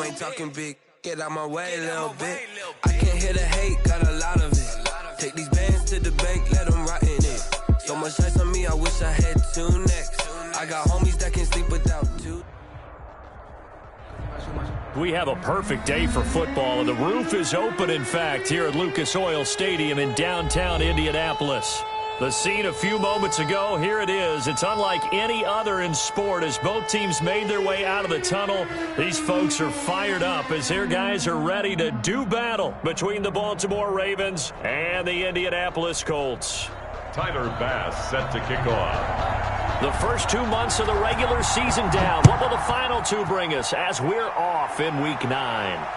ain't talking big. Get out my way, little bit. I can't hear the hate, got a lot of it. Take these bands to the bank, let them rot in it. So much ice on me, I wish I had two necks. I got homies that can sleep without two. We have a perfect day for football, and the roof is open, in fact, here at Lucas Oil Stadium in downtown Indianapolis. The scene a few moments ago, here it is. It's unlike any other in sport as both teams made their way out of the tunnel. These folks are fired up as their guys are ready to do battle between the Baltimore Ravens and the Indianapolis Colts. Tyler Bass set to kick off. The first 2 months of the regular season down. What will the final two bring us as we're off in Week 9?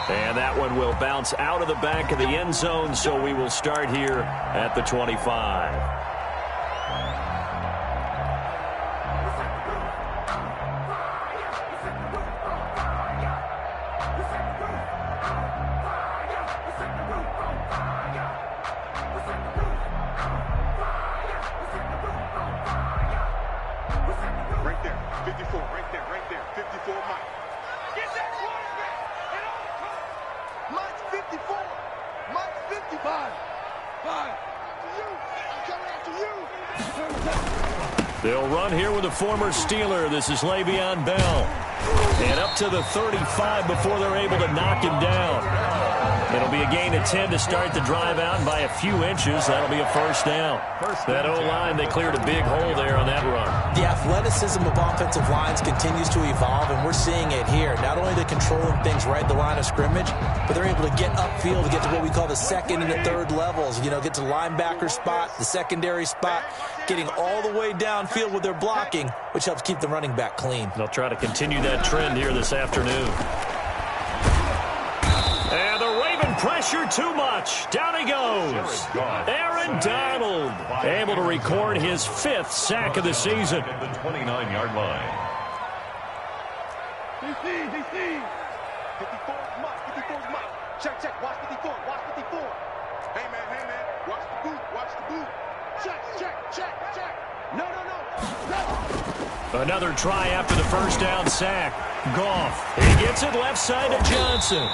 And that one will bounce out of the back of the end zone, so we will start here at the 25. They'll run here with a former Steeler. This is Le'Veon Bell. And up to the 35 before they're able to knock him down. It'll be a gain of 10 to start the drive out, and by a few inches, that'll be a first down. That O-line, they cleared a big hole there on that run. The athleticism of offensive lines continues to evolve, and we're seeing it here. Not only are they controlling things right at the line of scrimmage, but they're able to get upfield to get to what we call the second and the third levels. You know, get to the linebacker spot, the secondary spot, getting all the way downfield with their blocking, which helps keep the running back clean. They'll try to continue that trend here this afternoon. And the Raven pressure too much. Down he goes. Aaron Donald able to record his 5th sack of the season. At the 29-yard line. DC. 54 is mine. Check. Watch 54. Hey, man. Watch the boot. Check. No. Another try after the first down sack. Goff. He gets it left side to Johnson.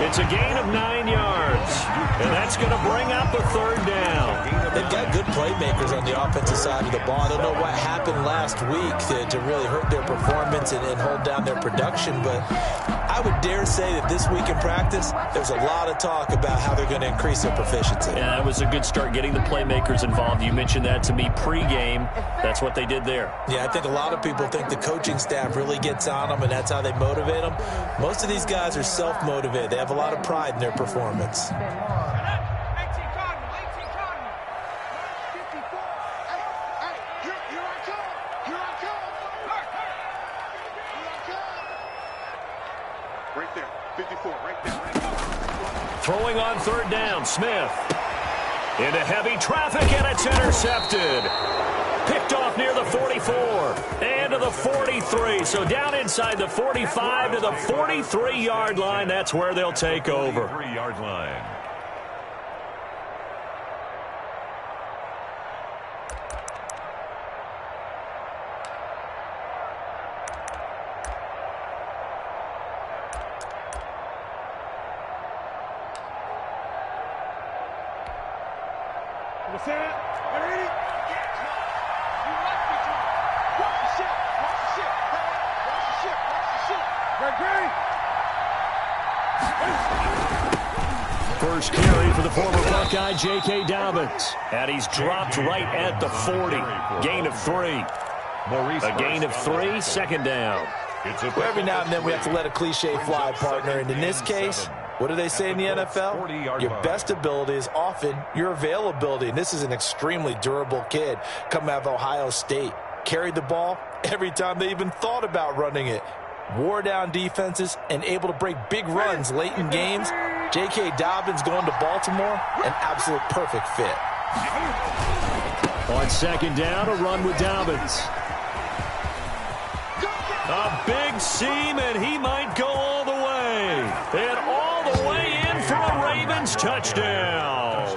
It's a gain of 9 yards. And that's going to bring up a third down. They've got good playmakers on the offensive side of the ball. I don't know what happened last week to really hurt their performance and hold down their production, but I would dare say that this week in practice, there's a lot of talk about how they're going to increase their proficiency. Yeah, that was a good start getting the playmakers involved. You mentioned that to me pregame. That's what they did there. Yeah, I think a lot of people think the coaching staff really gets on them, and that's how they motivate them. Most of these guys are self-motivated. They have a lot of pride in their performance. Right there. 54, right there. Throwing on third down, Smith. Into heavy traffic, and it's intercepted. Picked off near the 44 and to the 43. So down inside the 45 to the 43-yard line. That's where they'll take over. 43-yard line. First carry for the former Buckeye, J.K. Dobbins. And he's dropped right at the 40. Gain of 3. A gain of 3, second down. Well, every now and then we have to let a cliche fly, partner. And in this case, what do they say in the NFL? Your best ability is often your availability. And this is an extremely durable kid coming out of Ohio State. Carried the ball every time they even thought about running it. Wore down defenses and able to break big runs late in games. J.K. Dobbins going to Baltimore, an absolute perfect fit. On second down, a run with Dobbins. A big seam, and he might go all the way. And all the way in for a Ravens touchdown.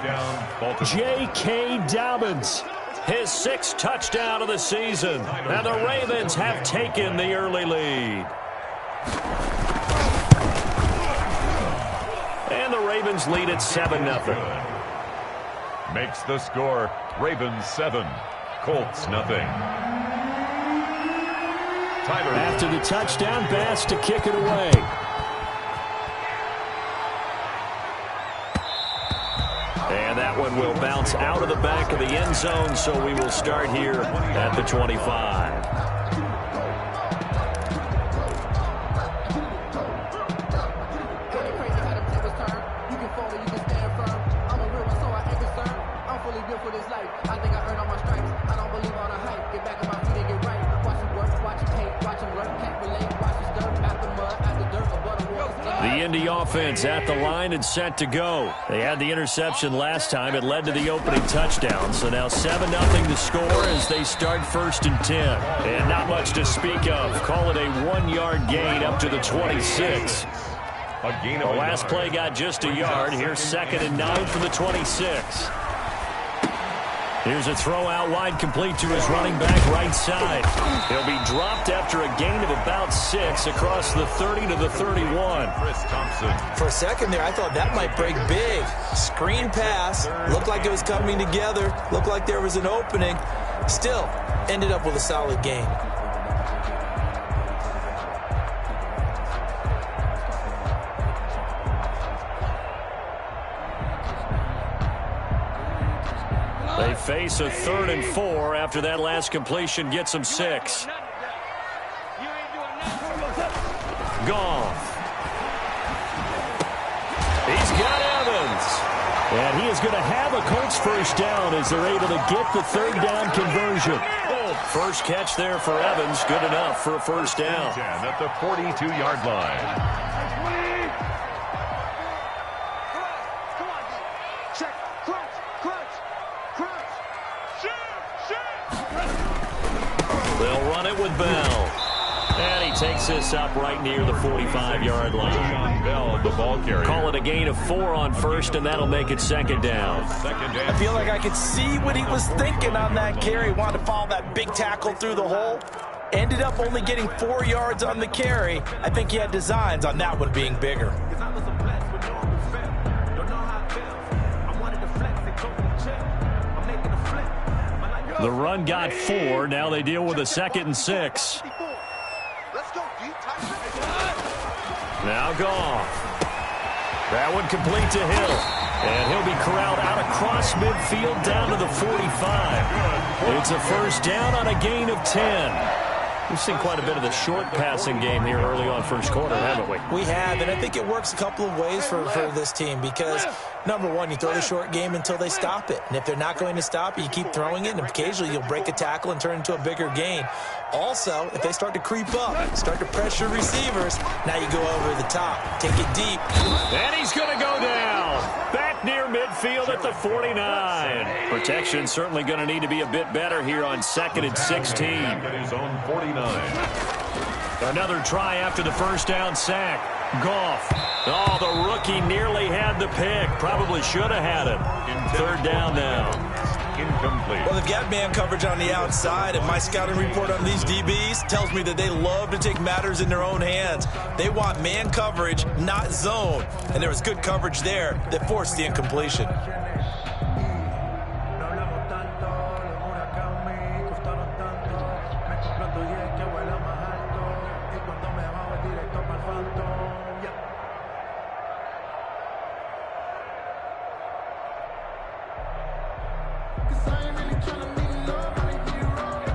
J.K. Dobbins, his 6th touchdown of the season. And the Ravens have taken the early lead. And the Ravens lead at 7-0. Makes the score Ravens 7, Colts nothing. After the touchdown pass to kick it away. And that one will bounce out of the back of the end zone, so we will start here at the 25. The Indy offense at the line and set to go. They had the interception last time. It led to the opening touchdown. So now 7-0 to score as they start 1st and 10. And not much to speak of. Call it a 1-yard gain up to the 26. The last play got just a yard. Here's 2nd and 9 from the 26. Here's a throw out wide, complete to his running back right side. He'll be dropped after a gain of about 6 across the 30 to the 31. For a second there, I thought that might break big. Screen pass. Looked like it was coming together. Looked like there was an opening. Still, ended up with a solid gain. They face a 3rd and 4 after that last completion gets them 6. Goff. He's got Evans. And he is going to have a Colts first down as they're able to get the 3rd down conversion. First catch there for Evans. Good enough for a first down. At the 42-yard line. They'll run it with Bell. And he takes this up right near the 45-yard line. Bell, the ball carrier. Call it a gain of 4 on 1st, and that'll make it 2nd down. I feel like I could see what he was thinking on that carry. Wanted to follow that big tackle through the hole. Ended up only getting 4 yards on the carry. I think he had designs on that one being bigger. The run got 4. Now they deal with a 2nd and 6. Now Goff. That one complete to Hill. And he'll be corralled out across midfield down to the 45. It's a first down on a gain of 10. We've seen quite a bit of the short passing game here early on first quarter, haven't we? We have, and I think it works a couple of ways for this team because, number one, you throw the short game until they stop it. And if they're not going to stop it, you keep throwing it, and occasionally you'll break a tackle and turn it into a bigger gain. Also, if they start to creep up, start to pressure receivers, now you go over the top, take it deep. And he's going to go down. Back near midfield at the 49. Protection certainly going to need to be a bit better here on 2nd and 16. His own 49. Another try after the first down sack. Goff. Oh, the rookie nearly had the pick. Probably should have had it. 3rd down now. Incomplete. Well, they've got man coverage on the outside, and my scouting report on these DBs tells me that they love to take matters in their own hands. They want man coverage, not zone. And there was good coverage there that forced the incompletion.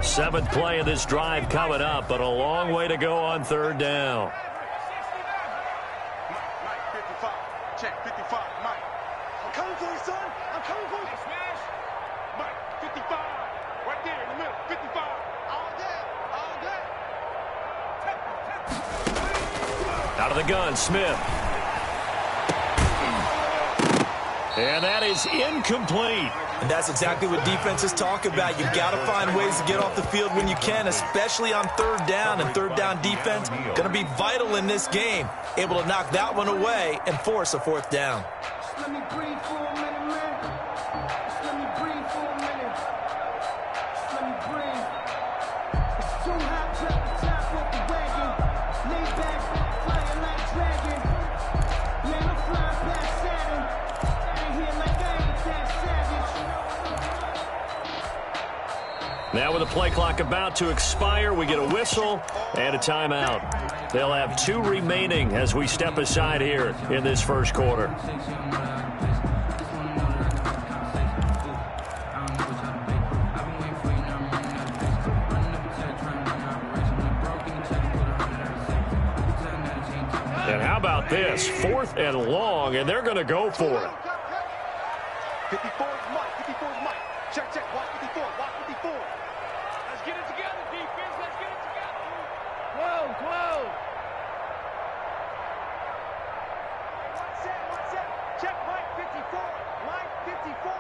Seventh play of this drive coming up, but a long way to go on 3rd down. Mike, 55. Check, 55. Mike. I'm coming for you, son. I'm coming for you. Smash. Mike, 55. Right there in the middle. 55. All day. All day. Out of the gun, Smith. And that is incomplete. And that's exactly what defenses talk about. You've got to find ways to get off the field when you can, especially on 3rd down. And 3rd down defense going to be vital in this game. Able to knock that one away and force a 4th down. Just let me breathe for a minute, man. Just let me breathe for a minute. Just let me breathe. It's too hot to the top of the wagon. Lay back. Now with the play clock about to expire, we get a whistle and a timeout. They'll have 2 remaining as we step aside here in this first quarter. And how about this? 4th and long, and they're going to go for it. 54 is Mike. 54 is Mike. Check, check. Watch 54. Watch 54. Let's get it together, defense. Let's get it together. Whoa, whoa. One set. Check Mike 54. Mike 54.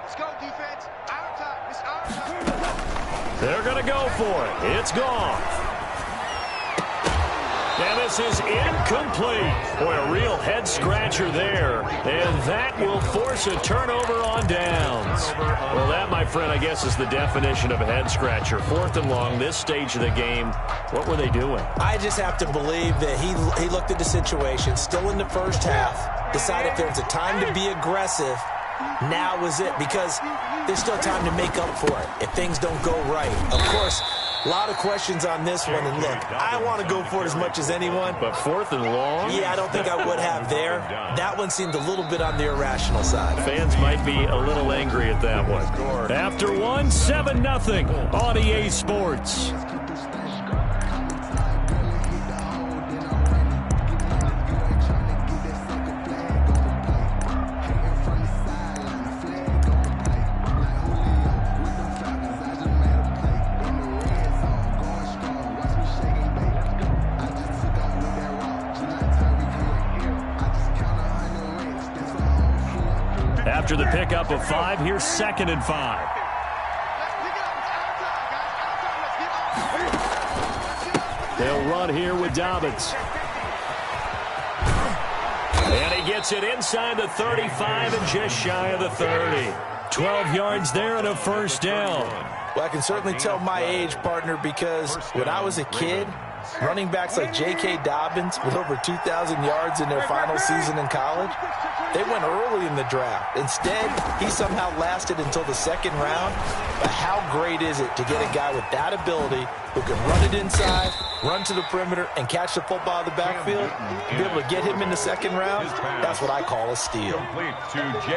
Let's go, defense. Our time. It's our time. They're going to go for it. It's gone. And this is incomplete. Boy, a real head-scratcher there. And that will force a turnover on downs. Well, that, my friend, I guess is the definition of a head-scratcher. 4th and long, this stage of the game. What were they doing? I just have to believe that he looked at the situation, still in the first half, decided if there was a time to be aggressive, now was it, because there's still time to make up for it if things don't go right. Of course, a lot of questions on this one, and look, I want to go for it as much as anyone. But 4th and long? Yeah, I don't think I would have there. That one seemed a little bit on the irrational side. Fans might be a little angry at that one. After one, 7-0 on EA Sports. After the pickup of 5, here's 2nd and 5. They'll run here with Dobbins. And he gets it inside the 35 and just shy of the 30. 12 yards there and a first down. Well, I can certainly tell my age, partner, because when I was a kid, running backs like J.K. Dobbins with over 2,000 yards in their final season in college, they went early in the draft. Instead, he somehow lasted until the 2nd round. But how great is it to get a guy with that ability who can run it inside, run to the perimeter, and catch the football out of the backfield? Be able to get him in the 2nd round, that's what I call a steal.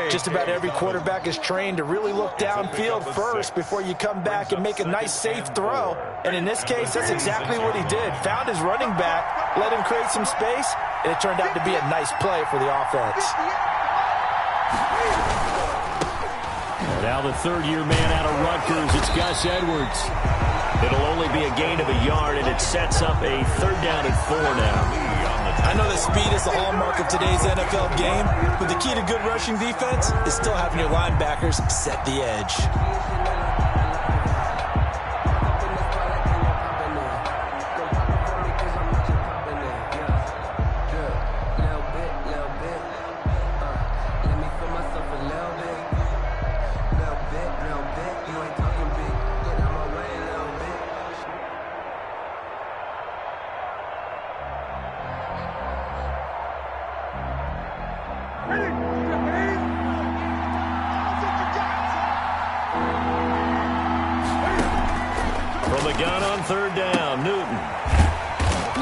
Just about every quarterback is trained to really look downfield first before you come back and make a nice, safe throw. And in this case, that's exactly what he did. Found his running back, let him create some space, and it turned out to be a nice play for the offense. Now the 3rd-year man out of Rutgers, it's Gus Edwards. It'll only be a gain of a yard, and it sets up a 3rd down and 4 now. I know that speed is the hallmark of today's NFL game, but the key to good rushing defense is still having your linebackers set the edge. From the gun on 3rd down, Newton.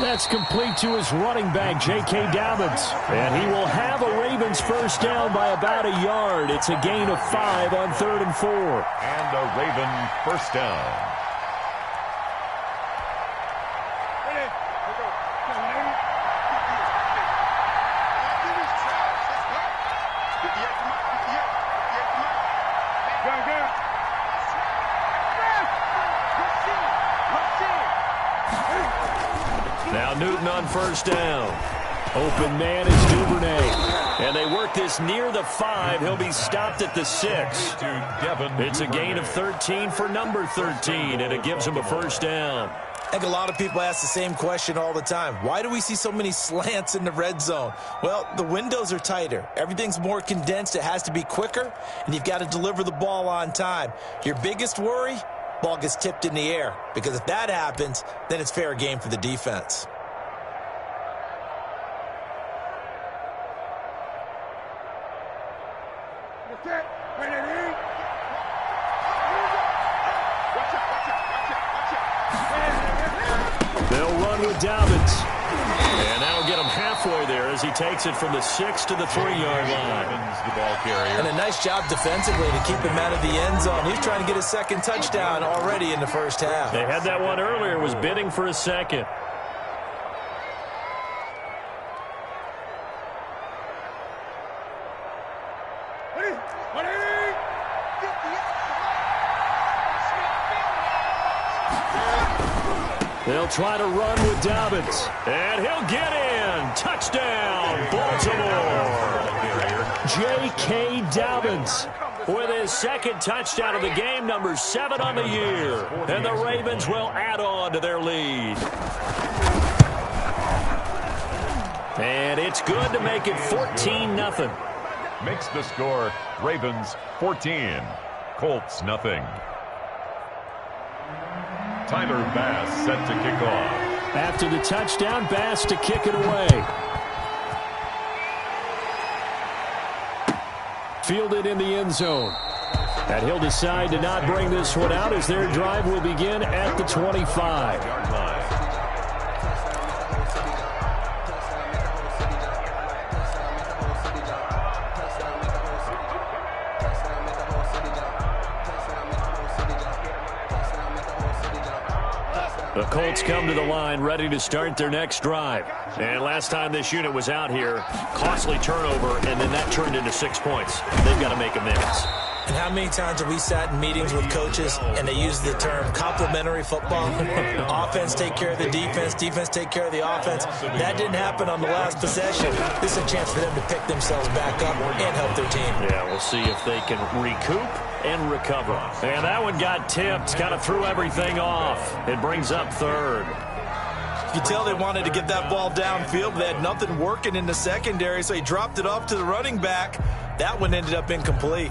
That's complete to his running back, J.K. Dobbins. And he will have a Ravens first down by about a yard. It's a gain of 5 on 3rd and 4. And a Raven first down. Now Newton on first down. Open man is Duvernay. And they work this near the 5. He'll be stopped at the 6. It's a gain of 13 for number 13, and it gives him a first down. I think a lot of people ask the same question all the time. Why do we see so many slants in the red zone? Well, the windows are tighter. Everything's more condensed. It has to be quicker, and you've got to deliver the ball on time. Your biggest worry? Ball gets tipped in the air, because if that happens, then it's fair game for the defense. They'll run with Dobbins. And that'll get him halfway there as he takes it from the 6 to the 3-yard line. The ball carrier. And a nice job defensively to keep him out of the end zone. He's trying to get his second touchdown already in the first half. They had that one earlier, was bidding for a second. They'll try to run with Dobbins. And he'll get in. Touchdown, Baltimore. J.K. Dobbins with his second touchdown of the game, number 7 on the year. And the Ravens will add on to their lead. And it's good to make it 14-0. Makes the score Ravens 14, Colts nothing. Tyler Bass set to kick off. After the touchdown, Bass to kick it away. Fielded in the end zone. And he'll decide to not bring this one out as their drive will begin at the 25. The Colts come to the line ready to start their next drive. And last time this unit was out here, costly turnover, and then that turned into 6 points. They've got to make amends. And how many times have we sat in meetings with coaches and they use the term complementary football? Offense take care of the defense, defense take care of the offense. That didn't happen on the last possession. This is a chance for them to pick themselves back up and help their team. Yeah, we'll see if they can recoup and recover. And that one got tipped, kind of threw everything off. It brings up third. You can tell they wanted to get that ball downfield, but they had nothing working in the secondary, so he dropped it off to the running back. That one ended up incomplete.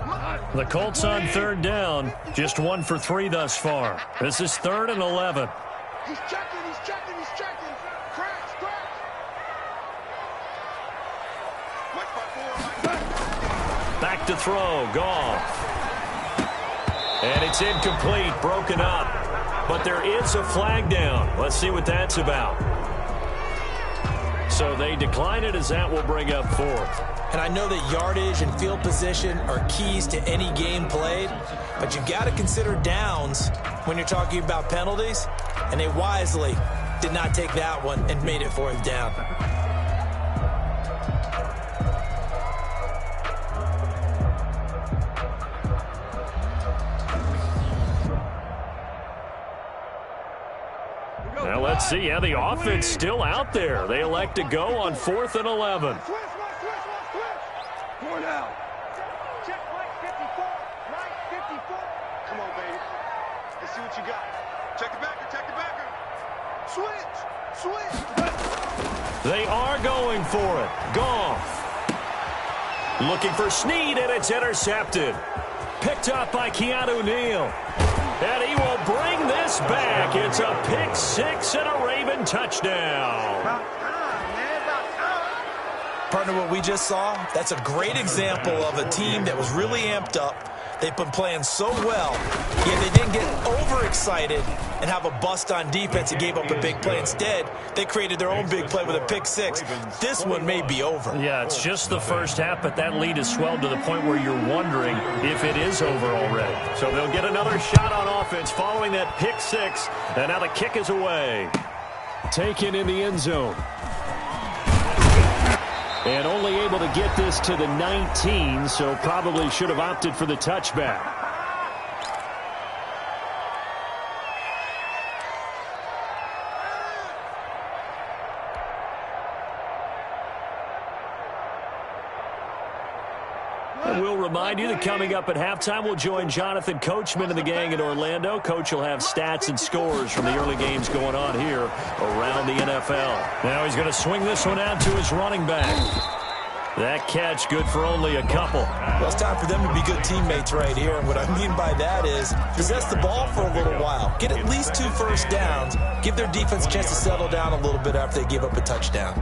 The Colts on third down, just 1 for 3 thus far. This is 3rd and 11. He's checking, he's checking, he's checking. Crash, crash. Back to throw, Goff. And it's incomplete, broken up. But there is a flag down. Let's see what that's about. So they decline it as that will bring up 4th. And I know that yardage and field position are keys to any game played, but you've got to consider downs when you're talking about penalties, and they wisely did not take that one and made it 4th down. Now let's see. Yeah, the offense still out there. They elect to go on 4th and 11. Going out. Check right 54. Right 54. Come on, baby. Let's see what you got. Check the backer. Check the backer. Switch. Switch. They are going for it. Goff. Looking for Snead, and it's intercepted. Picked up by Keanu Neal. And he will bring this back. It's a pick 6 and a Raven touchdown. Partner, what we just saw, that's a great example of a team that was really amped up. They've been playing so well, yet they didn't get overexcited and have a bust on defense and gave up a big play. Instead, they created their own big play with a pick 6. This one may be over. Yeah, it's just the first half, but that lead has swelled to the point where you're wondering if it is over already. So they'll get another shot on offense following that pick 6, and now the kick is away. Taken in the end zone. And only able to get this to the 19, so probably should have opted for the touchback. And we'll remind you that coming up at halftime, we'll join Jonathan Coachman and the gang in Orlando. Coach will have stats and scores from the early games going on here around the NFL. Now he's going to swing this one out to his running back. That catch good for only a couple. Well, it's time for them to be good teammates right here. And what I mean by that is possess the ball for a little while. Get at least 2 first downs. Give their defense a chance to settle down a little bit after they give up a touchdown.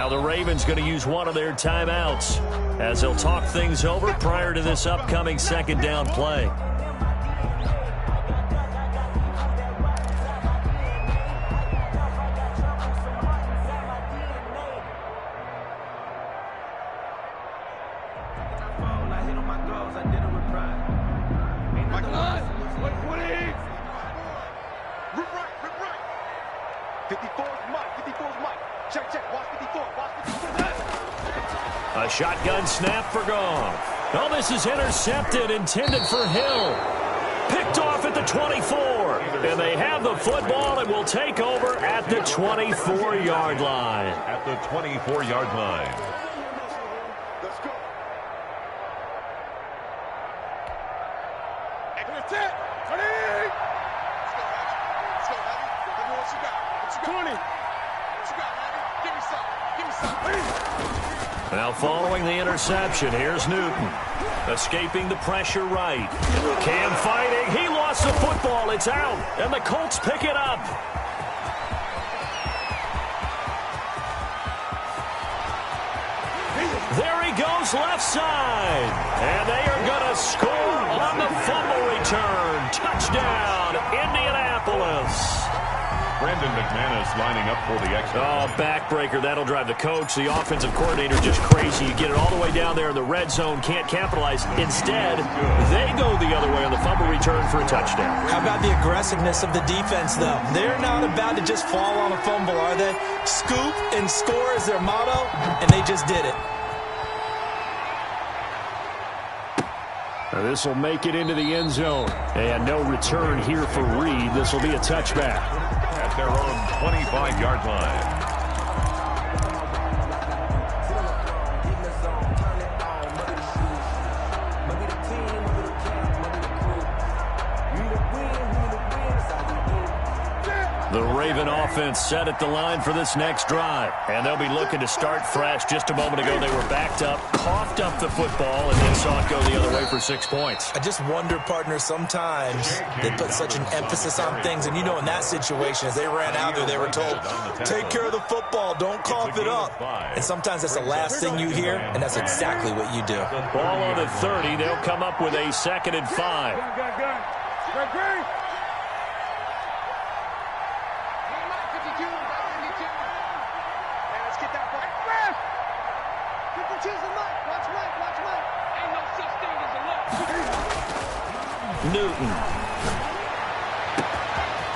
Now the Ravens going to use one of their timeouts as they'll talk things over prior to this upcoming second down play. A shotgun snap for Goff. Oh, this is intercepted, intended for Hill. Picked off at the 24. And they have the football and will take over at the 24-yard line. At the 24-yard line. Let's go. Let's go, Hattie. Give me what you got. What you got? 20. What you got, Hattie? Give me some. Give me some. Now following the interception, here's Newton. Escaping the pressure right. Cam fighting. He lost the football. It's out. And the Colts pick it up. There he goes left side. And they are going to score on the fumble return. Touchdown, Indianapolis. Brandon McManus lining up for the extra. Oh, backbreaker. That'll drive the coach, the offensive coordinator, just crazy. You get it all the way down there in the red zone, can't capitalize. Instead, they go the other way on the fumble return for a touchdown. How about the aggressiveness of the defense, though? They're not about to just fall on a fumble, are they? Scoop and score is their motto, and they just did it. This will make it into the end zone. And no return here for Reed. This will be a touchback. At their own 25-yard line. The Raven offense set at the line for this next drive. And they'll be looking to start fresh. Just a moment ago, they were backed up, coughed up the football, and then saw it go the other way for 6 points. I just wonder, partner, sometimes they put such an emphasis on things. And, you know, in that situation, as they ran out there, they were told, take care of the football, don't cough it up. And sometimes that's the last thing you hear, and that's exactly what you do. Ball on the 30. They'll come up with a 2nd and 5. Newton.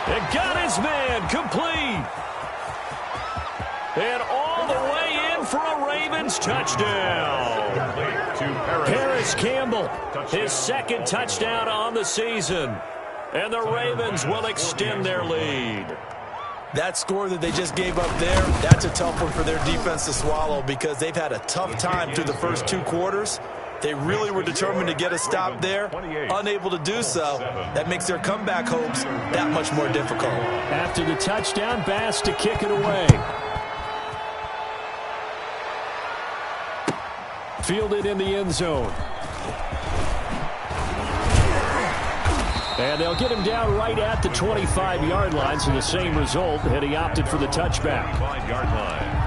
It got his man complete. And all the way in for a Ravens touchdown. Paris Campbell, his 2nd touchdown on the season. And the Ravens will extend their lead. That score that they just gave up there, that's a tough one for their defense to swallow because they've had a tough time through the first 2 quarters. They really were determined to get a stop there, unable to do so. That makes their comeback hopes that much more difficult. After the touchdown, Bass to kick it away. Fielded in the end zone. And they'll get him down right at the 25-yard line, so the same result, and he opted for the touchback. 5-yard line.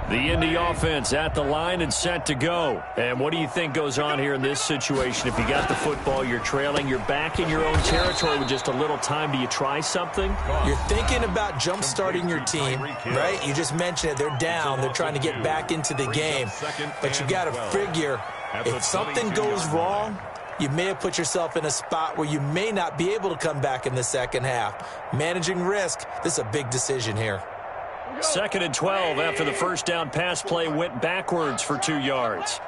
The Indy offense at the line and set to go. And what do you think goes on here in this situation? If you got the football, you're trailing, you're back in your own territory with just a little time. Do you try something? You're thinking about jump-starting your team, right? You just mentioned it. They're down. They're trying to get back into the game. But you got to figure, if something goes wrong, you may have put yourself in a spot where you may not be able to come back in the second half. Managing risk, this is a big decision here. 2nd and 12 after the first down pass play went backwards for 2 yards.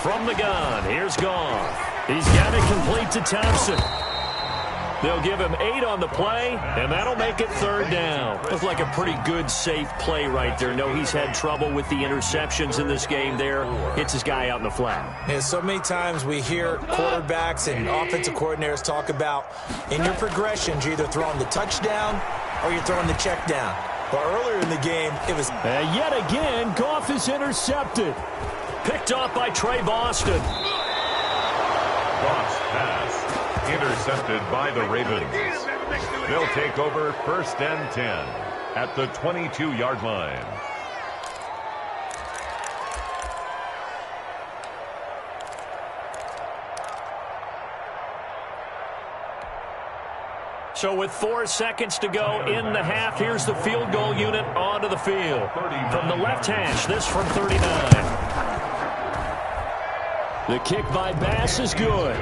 From the gun, here's Goff. He's got it complete to Thompson. They'll give him 8 on the play, and that'll make it 3rd down. Looks like a pretty good, safe play right there. No, he's had trouble with the interceptions in this game there. Hits his guy out in the flat. Yeah, so many times we hear quarterbacks and offensive coordinators talk about in your progressions, you're either throwing the touchdown or you're throwing the check down. But earlier in the game, it was... And yet again, Goff is intercepted. Picked off by Trey Boston. Goff's pass intercepted by the Ravens. They'll take over 1st and 10 at the 22-yard line. So with 4 seconds to go in the half, here's the field goal unit onto the field. From the left hash, this from 39. The kick by Bass is good.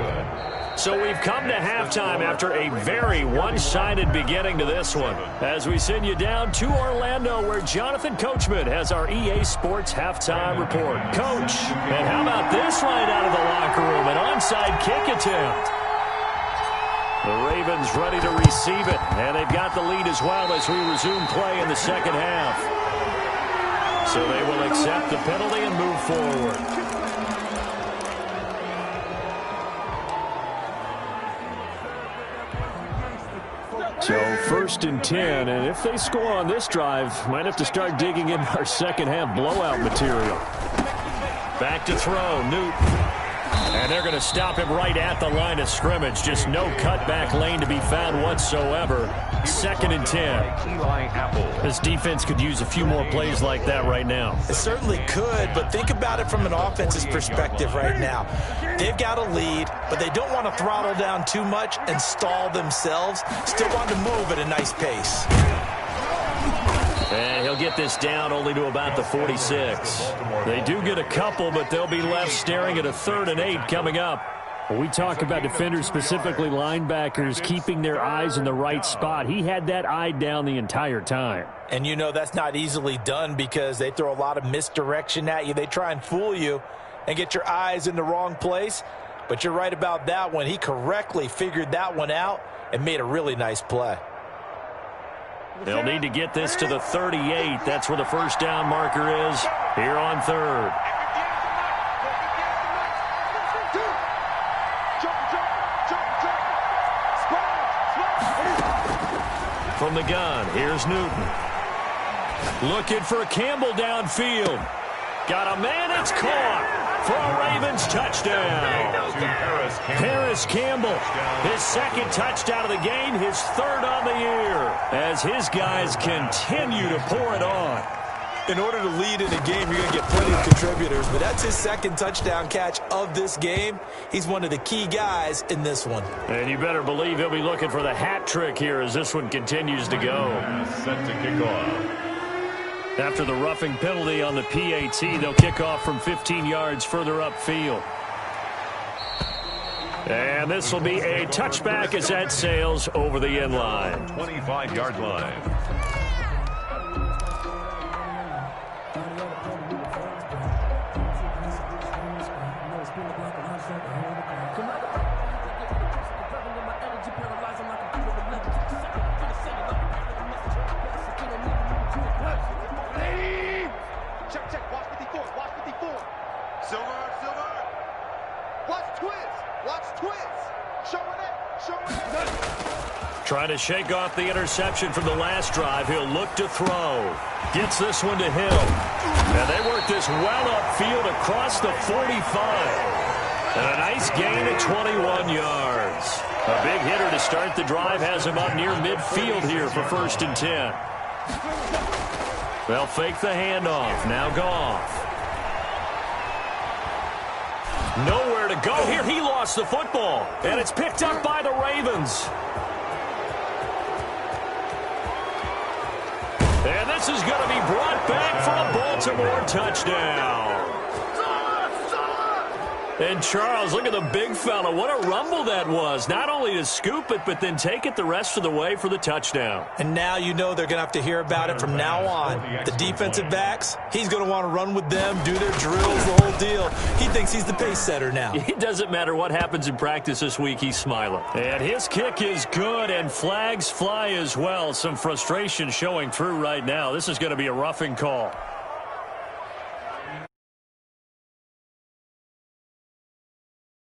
So we've come to halftime after a very one-sided beginning to this one. As we send you down to Orlando, where Jonathan Coachman has our EA Sports halftime report. Coach, and how about this right out of the locker room? An onside kick attempt. The Ravens ready to receive it, and they've got the lead as well as we resume play in the second half. So they will accept the penalty and move forward. So 1st and 10, and if they score on this drive, might have to start digging in our second half blowout material. Back to throw, Newton. And they're going to stop him right at the line of scrimmage. Just no cutback lane to be found whatsoever. 2nd and 10. This defense could use a few more plays like that right now. It certainly could, but think about it from an offense's perspective right now. They've got a lead, but they don't want to throttle down too much and stall themselves. Still want to move at a nice pace. And he'll get this down only to about the 46. They do get a couple, but they'll be left staring at a 3rd and 8 coming up. When we talk about defenders, specifically linebackers, keeping their eyes in the right spot, he had that eye down the entire time. And you know that's not easily done because they throw a lot of misdirection at you. They try and fool you and get your eyes in the wrong place. But you're right about that one. He correctly figured that one out and made a really nice play. They'll need to get this to the 38. That's where the first down marker is here on 3rd. From the gun, here's Newton. Looking for Campbell downfield. Got a man, it's caught for a Ravens touchdown. Paris Campbell, his 2nd touchdown of the game, his 3rd on the year, as his guys continue to pour it on. In order to lead in a game, you're going to get plenty of contributors, but that's his 2nd touchdown catch of this game. He's one of the key guys in this one. And you better believe he'll be looking for the hat trick here as this one continues to go. Set to kick off. After the roughing penalty on the PAT, they'll kick off from 15 yards further upfield. And this will be a touchback as that sails over the end line. 25-yard line. Trying to shake off the interception from the last drive. He'll look to throw. Gets this one to Hill. And they work this well upfield across the 45. And a nice gain of 21 yards. A big hitter to start the drive has him up near midfield here for 1st and 10. They'll fake the handoff. Now Goff. Nowhere to go here. He lost the football. And it's picked up by the Ravens. And this is going to be brought back for a Baltimore touchdown. And Charles, look at the big fella. What a rumble that was. Not only to scoop it, but then take it the rest of the way for the touchdown. And now you know they're going to have to hear about it from now on. The defensive backs, he's going to want to run with them, do their drills, the whole deal. He thinks he's the pace setter now. It doesn't matter what happens in practice this week, he's smiling. And his kick is good, and flags fly as well. Some frustration showing through right now. This is going to be a roughing call.